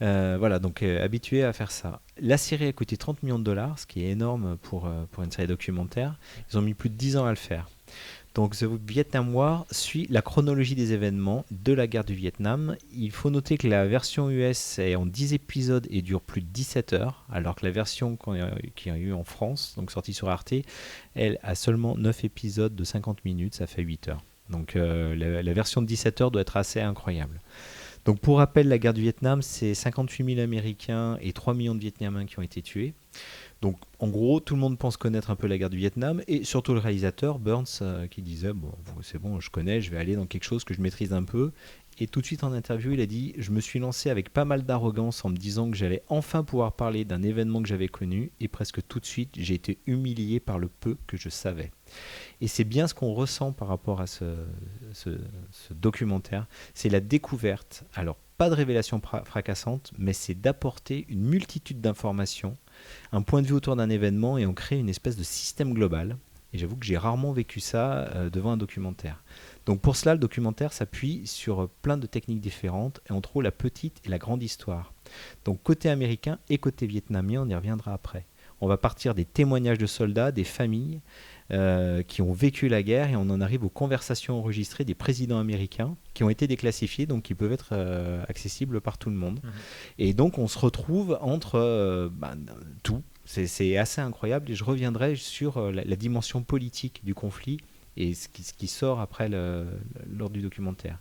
Voilà, donc habitué à faire ça. La série a coûté 30 millions de dollars, ce qui est énorme pour une série documentaire. Ils ont mis plus de 10 ans à le faire. Donc The Vietnam War suit la chronologie des événements de la guerre du Vietnam. Il faut noter que la version US est en 10 épisodes et dure plus de 17 heures, alors que la version qu'il y a eu en France, donc sortie sur Arte, elle a seulement 9 épisodes de 50 minutes, ça fait 8 heures. Donc la version de 17 heures doit être assez incroyable. Donc pour rappel, la guerre du Vietnam, c'est 58 000 Américains et 3 millions de Vietnamiens qui ont été tués. Donc en gros, tout le monde pense connaître un peu la guerre du Vietnam, et surtout le réalisateur Burns qui disait c'est bon, je connais, je vais aller dans quelque chose que je maîtrise un peu. Et tout de suite en interview, il a dit « Je me suis lancé avec pas mal d'arrogance en me disant que j'allais enfin pouvoir parler d'un événement que j'avais connu, et presque tout de suite, j'ai été humilié par le peu que je savais. » Et c'est bien ce qu'on ressent par rapport à ce documentaire, c'est la découverte. Alors, pas de révélation fracassante, mais c'est d'apporter une multitude d'informations, un point de vue autour d'un événement, et on crée une espèce de système global. Et j'avoue que j'ai rarement vécu ça devant un documentaire. Donc pour cela, le documentaire s'appuie sur plein de techniques différentes, et entre autres la petite et la grande histoire. Donc côté américain et côté vietnamien, on y reviendra après. On va partir des témoignages de soldats, des familles qui ont vécu la guerre, et on en arrive aux conversations enregistrées des présidents américains qui ont été déclassifiées, donc qui peuvent être accessibles par tout le monde. Et donc on se retrouve entre tout. C'est assez incroyable, et je reviendrai sur la dimension politique du conflit et ce qui sort après lors du documentaire.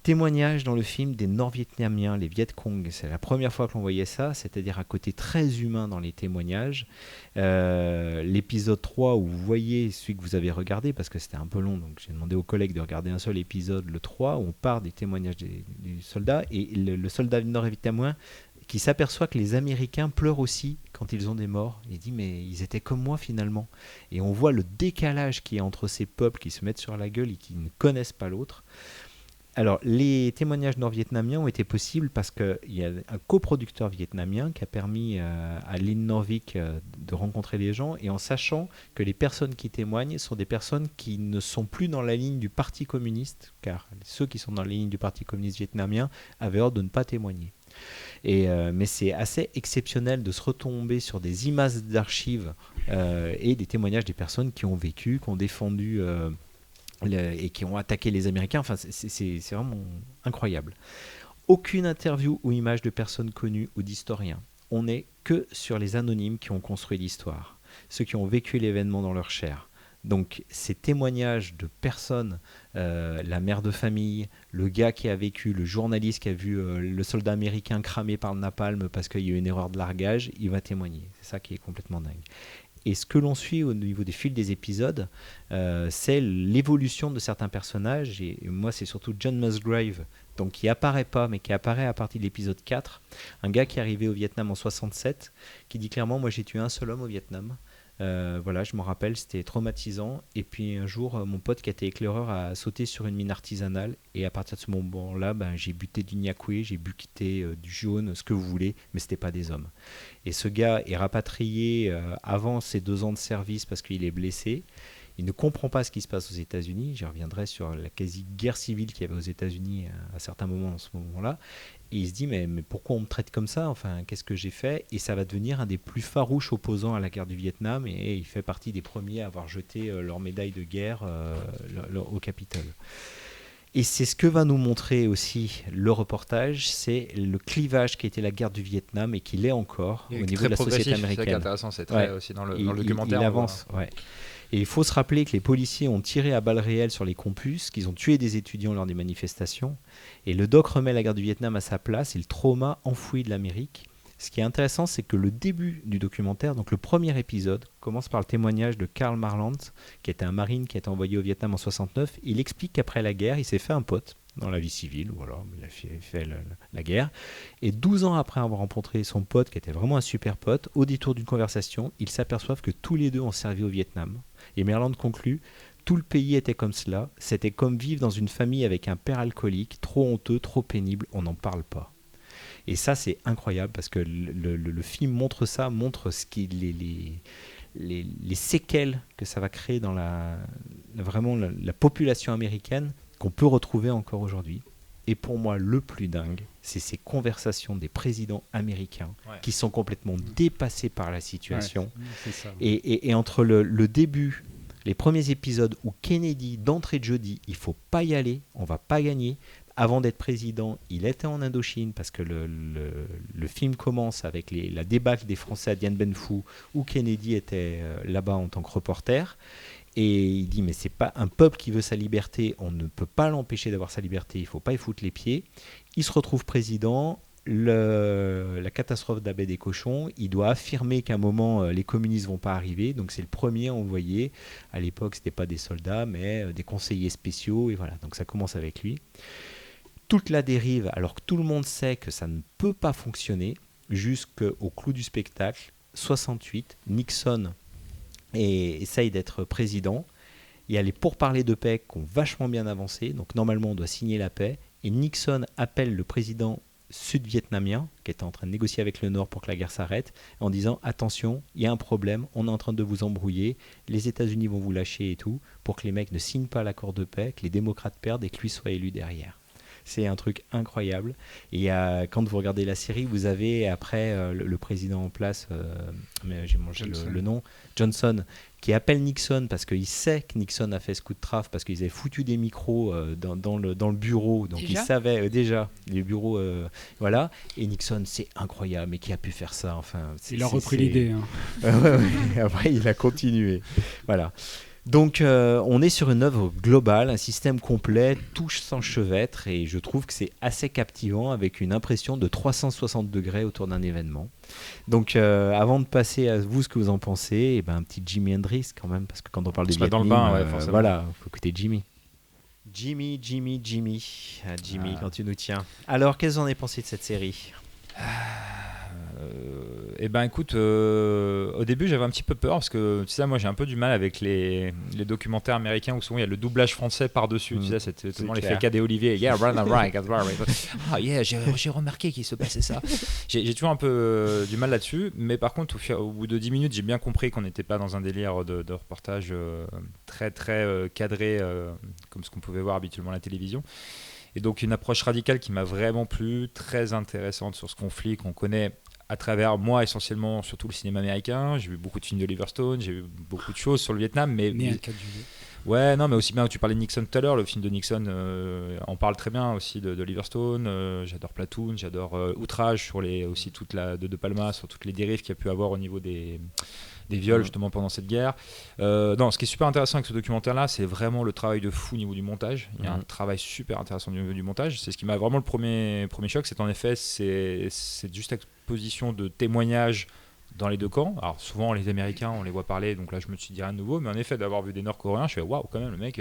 Témoignages dans le film des Nord-Vietnamiens, les Viet Cong. C'est la première fois que l'on voyait ça, c'est-à-dire un côté très humain dans les témoignages. L'épisode 3 où vous voyez celui que vous avez regardé, parce que c'était un peu long, donc j'ai demandé aux collègues de regarder un seul épisode, le 3, où on part des témoignages des soldats, et le soldat nord-vietnamien qui s'aperçoit que les Américains pleurent aussi quand ils ont des morts. Il dit mais ils étaient comme moi finalement. Et on voit le décalage qui est entre ces peuples qui se mettent sur la gueule et qui ne connaissent pas l'autre. Alors, les témoignages nord-vietnamiens ont été possibles parce qu'il y a un coproducteur vietnamien qui a permis à Lynn Norvik de rencontrer les gens, et en sachant que les personnes qui témoignent sont des personnes qui ne sont plus dans la ligne du Parti communiste, car ceux qui sont dans la ligne du Parti communiste vietnamien avaient ordre de ne pas témoigner. Mais c'est assez exceptionnel de se retomber sur des images d'archives et des témoignages des personnes qui ont vécu, qui ont défendu... et qui ont attaqué les Américains. Enfin, c'est vraiment incroyable. Aucune interview ou image de personnes connues ou d'historiens. On n'est que sur les anonymes qui ont construit l'histoire, ceux qui ont vécu l'événement dans leur chair. Donc ces témoignages de personnes, la mère de famille, le gars qui a vécu, le journaliste qui a vu le soldat américain cramé par le napalm parce qu'il y a eu une erreur de largage, il va témoigner. C'est ça qui est complètement dingue. Et ce que l'on suit au niveau des fils des épisodes, c'est l'évolution de certains personnages. Et moi, c'est surtout John Musgrave, donc qui apparaît pas, mais qui apparaît à partir de l'épisode 4. Un gars qui est arrivé au Vietnam en 67, qui dit clairement, moi j'ai tué un seul homme au Vietnam. Voilà, je m'en rappelle, c'était traumatisant. Et puis un jour, mon pote qui était éclaireur a sauté sur une mine artisanale. Et à partir de ce moment-là, j'ai buté du Nyakwe, j'ai buté du jaune, ce que vous voulez, mais c'était pas des hommes. Et ce gars est rapatrié avant ses 2 ans de service parce qu'il est blessé. Il ne comprend pas ce qui se passe aux États-Unis. J'y reviendrai sur la quasi-guerre civile qu'il y avait aux États-Unis à certains moments en ce moment-là. Et il se dit, mais pourquoi on me traite comme ça ? Enfin, qu'est-ce que j'ai fait ? Et ça va devenir un des plus farouches opposants à la guerre du Vietnam. Et il fait partie des premiers à avoir jeté leur médaille de guerre au Capitole. Et c'est ce que va nous montrer aussi le reportage, c'est le clivage qui était la guerre du Vietnam et qui l'est encore au niveau de la société américaine. C'est ça qui est intéressant, c'est très aussi dans le documentaire. Il avance, ouais. Et il faut se rappeler que les policiers ont tiré à balles réelles sur les campus, qu'ils ont tué des étudiants lors des manifestations. Et le doc remet la guerre du Vietnam à sa place et le trauma enfoui de l'Amérique. Ce qui est intéressant, c'est que le début du documentaire, donc le premier épisode, commence par le témoignage de Karl Marland, qui était un marine qui a été envoyé au Vietnam en 69. Il explique qu'après la guerre, il s'est fait un pote dans la vie civile, voilà, il a fait la guerre. Et 12 ans après avoir rencontré son pote, qui était vraiment un super pote, au détour d'une conversation, ils s'aperçoivent que tous les deux ont servi au Vietnam. Et Marland conclut: tout le pays était comme cela, c'était comme vivre dans une famille avec un père alcoolique, trop honteux, trop pénible, on n'en parle pas. Et ça, c'est incroyable parce que le film montre ça, montre ce qui, les séquelles que ça va créer dans vraiment la population américaine qu'on peut retrouver encore aujourd'hui. Et pour moi, le plus dingue, c'est ces conversations des présidents américains qui sont complètement dépassés par la situation. Ouais, c'est ça. Et entre le début, les premiers épisodes où Kennedy, d'entrée de jeu, dit « il ne faut pas y aller, on ne va pas gagner », avant d'être président, il était en Indochine parce que le film commence avec la débâcle des Français à Dien Bien Phu où Kennedy était là-bas en tant que reporter. Et il dit mais c'est pas un peuple qui veut sa liberté, on ne peut pas l'empêcher d'avoir sa liberté, il ne faut pas y foutre les pieds. Il se retrouve président, la catastrophe de la baie des cochons, il doit affirmer qu'à un moment les communistes vont pas arriver, donc c'est le premier à envoyer. À l'époque c'était pas des soldats mais des conseillers spéciaux, et voilà, donc ça commence avec lui. Toute la dérive, alors que tout le monde sait que ça ne peut pas fonctionner, jusqu'au clou du spectacle, 68, Nixon essaye d'être président. Il y a les pourparlers de paix qui ont vachement bien avancé, donc normalement on doit signer la paix, et Nixon appelle le président sud-vietnamien, qui était en train de négocier avec le Nord pour que la guerre s'arrête, en disant attention, il y a un problème, on est en train de vous embrouiller, les États-Unis vont vous lâcher et tout, pour que les mecs ne signent pas l'accord de paix, que les démocrates perdent et que lui soit élu derrière. C'est un truc incroyable. Et quand vous regardez la série, vous avez après le président en place, mais j'ai mangé le nom, Johnson, qui appelle Nixon parce qu'il sait que Nixon a fait ce coup de traffe parce qu'ils avaient foutu des micros dans le bureau. Donc il savait déjà les bureaux, voilà. Et Nixon, c'est incroyable, mais qui a pu faire ça, enfin. Il a repris l'idée. Hein. Ouais. Après, il a continué. Voilà. Donc on est sur une œuvre globale, un système complet, tout s'enchevêtre, et je trouve que c'est assez captivant avec une impression de 360 degrés autour d'un événement. Donc avant de passer à vous ce que vous en pensez, un petit Jimi Hendrix quand même, parce que quand on parle des Se met dans le Vietnam, bain, ouais, forcément. voilà, faut écouter Jimmy. Jimmy, quand tu nous tiens. Alors, qu'est-ce que vous en avez pensé de cette série ? Écoute, au début j'avais un petit peu peur parce que tu sais, moi j'ai un peu du mal avec les documentaires américains où souvent il y a le doublage français par-dessus. Tu sais, c'est tellement les clair. FK des Olivier. Yeah, right. Ah yeah, j'ai remarqué qu'il se passait ça. J'ai toujours un peu du mal là-dessus, mais par contre, au bout de 10 minutes, j'ai bien compris qu'on n'était pas dans un délire de reportage très cadré comme ce qu'on pouvait voir habituellement à la télévision. Et donc une approche radicale qui m'a vraiment plu, très intéressante sur ce conflit qu'on connaît à travers moi essentiellement surtout le cinéma américain. J'ai vu beaucoup de films d'Oliver Stone, j'ai vu beaucoup de choses sur le Vietnam, mais Né un 4 juillet. ouais, non, mais aussi bien tu parlais de Nixon tout à l'heure, le film de Nixon on parle très bien aussi d'Oliver Stone. J'adore Platoon, j'adore Outrage sur aussi toute la de Palma, sur toutes les dérives qu'il y a pu avoir au niveau des viols justement pendant cette guerre. Non, ce qui est super intéressant avec ce documentaire-là, c'est vraiment le travail de fou au niveau du montage. Il y a un travail super intéressant au niveau du montage. C'est ce qui m'a vraiment le premier choc, c'est en effet c'est juste exposition de témoignages dans les deux camps. Alors souvent les Américains on les voit parler, donc là je me suis dit rien de nouveau, mais en effet d'avoir vu des Nord-Coréens, je fais waouh quand même le mec.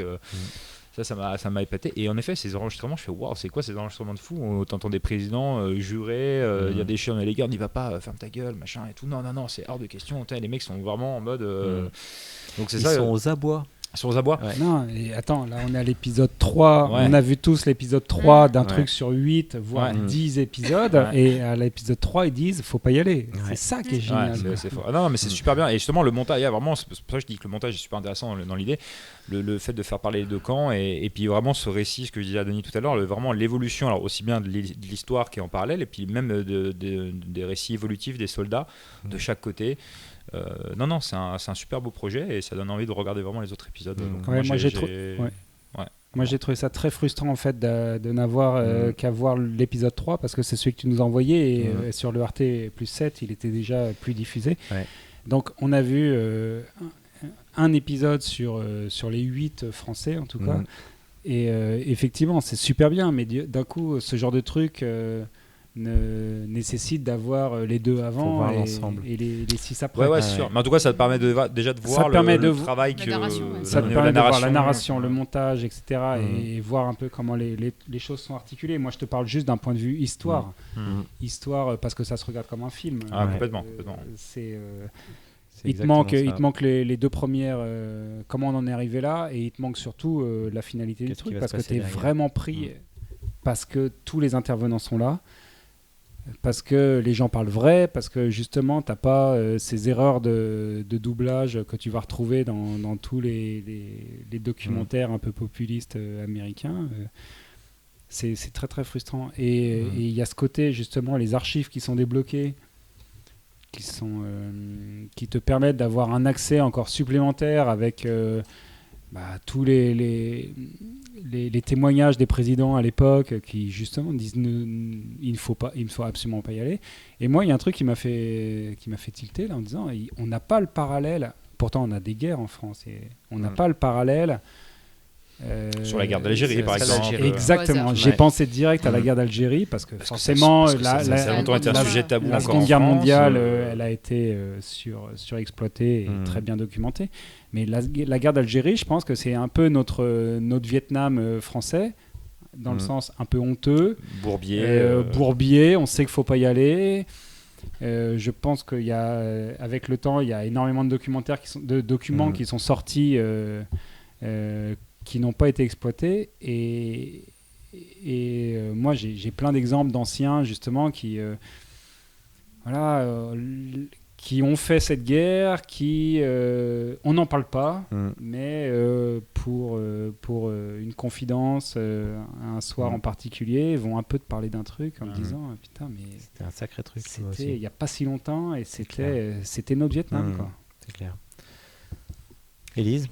Ça m'a épaté. Et en effet, ces enregistrements, je fais waouh, c'est quoi ces enregistrements de fou ? T'entends des présidents jurer, il y a des chiens, les gars, n'y va pas, ferme ta gueule, machin et tout. Non, c'est hors de question. Les mecs sont vraiment en mode. Donc c'est Ils ça. sont aux abois. Sur aux abois. Ouais. Non, et attends, là on est à l'épisode 3, Ouais. on a vu tous l'épisode 3 d'un Ouais. truc sur 8, voire Ouais. 10 épisodes, Ouais. et à l'épisode 3 ils disent faut pas y aller. Ouais. C'est ça qui est Ouais, génial. c'est fort. Ah non, mais c'est super bien. Et justement, le montage, vraiment, c'est pour ça que je dis que le montage est super intéressant dans l'idée. Le fait de faire parler les deux camps, et puis vraiment ce récit, ce que je disais à Denis tout à l'heure, vraiment l'évolution, alors aussi bien de l'histoire qui est en parallèle, et puis même des récits évolutifs des soldats de chaque côté. Non, c'est un super beau projet, et ça donne envie de regarder vraiment les autres épisodes. Donc, Ouais, moi, j'ai Ouais. j'ai trouvé ça très frustrant en fait de n'avoir qu'à voir l'épisode 3 parce que c'est celui que tu nous as envoyé et sur le RT plus 7 il était déjà plus diffusé. Ouais. Donc on a vu un épisode sur les 8 français en tout cas. Et effectivement c'est super bien, mais d'un coup ce genre de truc nécessite d'avoir les 2 avant voir et l'ensemble. et les 6 après. Ouais, c'est sûr. Mais en tout cas, ça te permet déjà de voir te permet le de travail La que narration, ouais. Ça te au niveau permet de voir la narration, narration, le montage, etc. et voir un peu comment les choses sont articulées. Moi, je te parle juste d'un point de vue histoire. Histoire, parce que ça se regarde comme un film. Ah, complètement. C'est, C'est il te manque exactement ça. les 2 premières, comment on en est arrivé là, et il te manque surtout la finalité du Qu'est-ce qui truc, va parce se que passer tu es derrière. vraiment pris, parce que tous les intervenants sont là, parce que les gens parlent vrai, parce que justement t'as pas ces erreurs de doublage que tu vas retrouver dans tous les documentaires un peu populistes américains. C'est très très frustrant, et il y a ce côté justement, les archives qui sont débloquées, qui te permettent d'avoir un accès encore supplémentaire avec tous les témoignages des présidents à l'époque qui justement disent il ne faut absolument pas y aller. Et moi il y a un truc qui m'a fait tilter là en disant on n'a pas le parallèle, pourtant on a des guerres en France et on n'a pas le parallèle sur la guerre d'Algérie par exemple. Exactement, Ouais. j'ai pensé direct à la guerre d'Algérie parce que forcément ça a longtemps été un sujet tabou la encore Seconde en Guerre France, mondiale, elle a été surexploitée et très bien documentée. Mais la guerre d'Algérie, je pense que c'est un peu notre Vietnam français, dans le sens un peu honteux. Bourbier, on sait qu'il ne faut pas y aller. Je pense qu'il y a, avec le temps, il y a énormément de documents qui sont sortis qui n'ont pas été exploités. Et moi, j'ai plein d'exemples d'anciens, justement, qui ont fait cette guerre, on n'en parle pas, mais pour une confidence, un soir en particulier, ils vont un peu te parler d'un truc en me disant putain, mais C'était un sacré truc. c'était il n'y a pas si longtemps et c'était notre Vietnam, quoi. C'est clair. Élise ?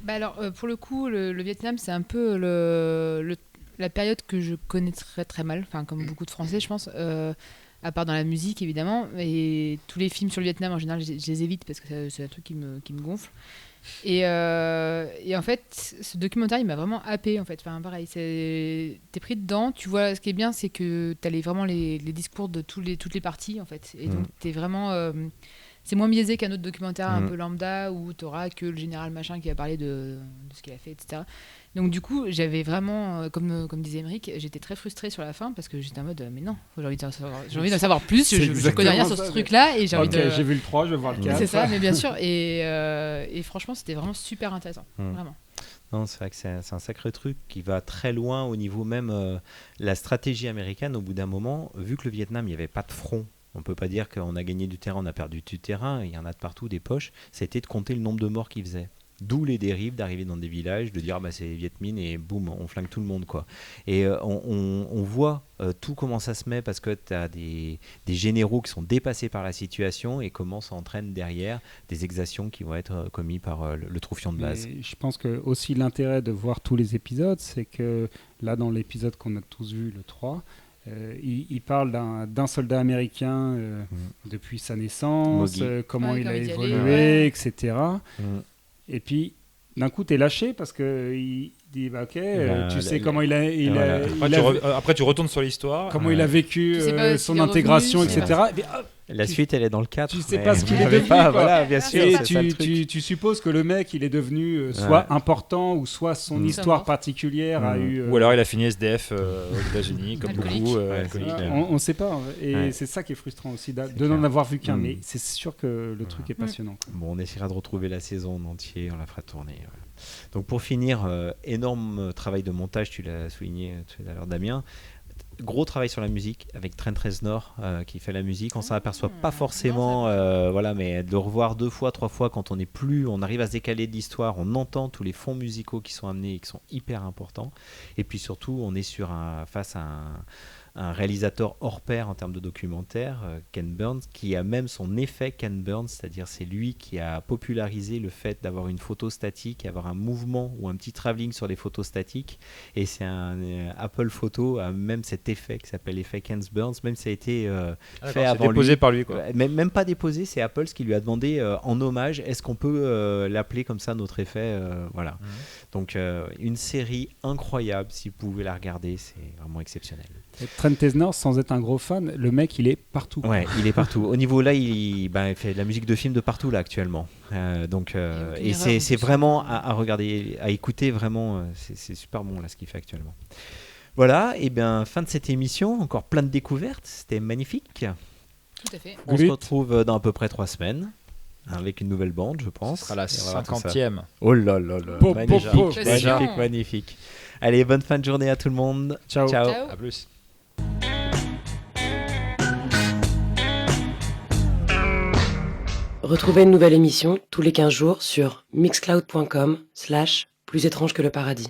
Alors, pour le coup, le Vietnam, c'est un peu le la période que je connais très très mal, enfin comme beaucoup de Français, je pense. À part dans la musique évidemment, et tous les films sur le Vietnam en général, je les évite parce que c'est un truc qui me gonfle. Et en fait, ce documentaire, il m'a vraiment happé en fait. Enfin, pareil, t'es pris dedans. Tu vois, ce qui est bien, c'est que t'as vraiment les discours de toutes les parties en fait. Et donc, t'es vraiment. C'est moins biaisé qu'un autre documentaire un peu lambda où t'auras que le général machin qui va parler de ce qu'il a fait, etc. Donc du coup, j'avais vraiment, comme disait Émeric, j'étais très frustrée sur la fin parce que j'étais en mode, mais non, j'ai envie d'en savoir plus, je connais rien sur ce truc-là et j'ai envie de... j'ai vu le 3, je vais voir le 4. C'est ça, mais bien sûr, et franchement, c'était vraiment super intéressant, vraiment. Non, c'est vrai que c'est un sacré truc qui va très loin au niveau même la stratégie américaine. Au bout d'un moment, vu que le Vietnam, il n'y avait pas de front, on ne peut pas dire qu'on a gagné du terrain, on a perdu du terrain, il y en a de partout, des poches, c'était de compter le nombre de morts qu'ils faisaient. D'où les dérives d'arriver dans des villages, de dire c'est Viet Minh et boum, on flingue tout le monde quoi. Et on voit tout comment ça se met parce que tu as des généraux qui sont dépassés par la situation et comment ça entraîne derrière des exactions qui vont être commises par le troufion de base. Mais je pense que aussi l'intérêt de voir tous les épisodes, c'est que là dans l'épisode qu'on a tous vu, le 3, il parle d'un soldat américain depuis sa naissance, comment il a évolué, etc. Et puis, d'un coup, t'es lâché parce qu'il dit ok, tu sais comment il a. Après, tu retournes sur l'histoire. Comment il a vécu son intégration, etc. Et puis, la suite, elle est dans le 4. Tu sais pas ce qu'il est devenu. Voilà, bien sûr. Et tu supposes que le mec, il est devenu soit important ou soit son histoire particulière a eu. Ou alors il a fini SDF aux États-Unis, comme beaucoup. On ne sait pas. Et c'est ça qui est frustrant aussi, de n'en avoir vu qu'un. Mais c'est sûr que le truc est passionnant. Bon, on essaiera de retrouver la saison en entier, on la fera tourner. Voilà. Donc pour finir, énorme travail de montage, tu l'as souligné tout à l'heure, Damien. Gros travail sur la musique avec Trent Reznor qui fait la musique. On s'en aperçoit pas forcément, voilà, mais de le revoir 2 fois, 3 fois quand on arrive à se décaler de l'histoire, on entend tous les fonds musicaux qui sont amenés et qui sont hyper importants. Et puis surtout, on est face à un réalisateur hors pair en termes de documentaire, Ken Burns, qui a même son effet Ken Burns, c'est-à-dire c'est lui qui a popularisé le fait d'avoir une photo statique, avoir un mouvement ou un petit travelling sur les photos statiques, et c'est Apple Photo a même cet effet qui s'appelle l'effet Ken Burns, même ça a été fait avant lui. Déposé par lui quoi. Même pas déposé, c'est Apple qui lui a demandé en hommage, est-ce qu'on peut l'appeler comme ça notre effet, voilà. Donc une série incroyable, si vous pouvez la regarder, c'est vraiment exceptionnel. Et Trent Reznor, sans être un gros fan, le mec il est partout. Ouais, il est partout. Au niveau là, il fait de la musique de film de partout là actuellement. Et c'est vraiment à regarder, à écouter vraiment. C'est super bon là ce qu'il fait actuellement. Voilà, et bien fin de cette émission, encore plein de découvertes, c'était magnifique. Tout à fait. On se retrouve dans à peu près 3 semaines. Avec une nouvelle bande, je pense. Ce sera la 50e. Oh là là là. Magnifique, magnifique. Allez, bonne fin de journée à tout le monde. Ciao. À plus. Retrouvez une nouvelle émission tous les 15 jours sur mixcloud.com/plus étrange que le paradis.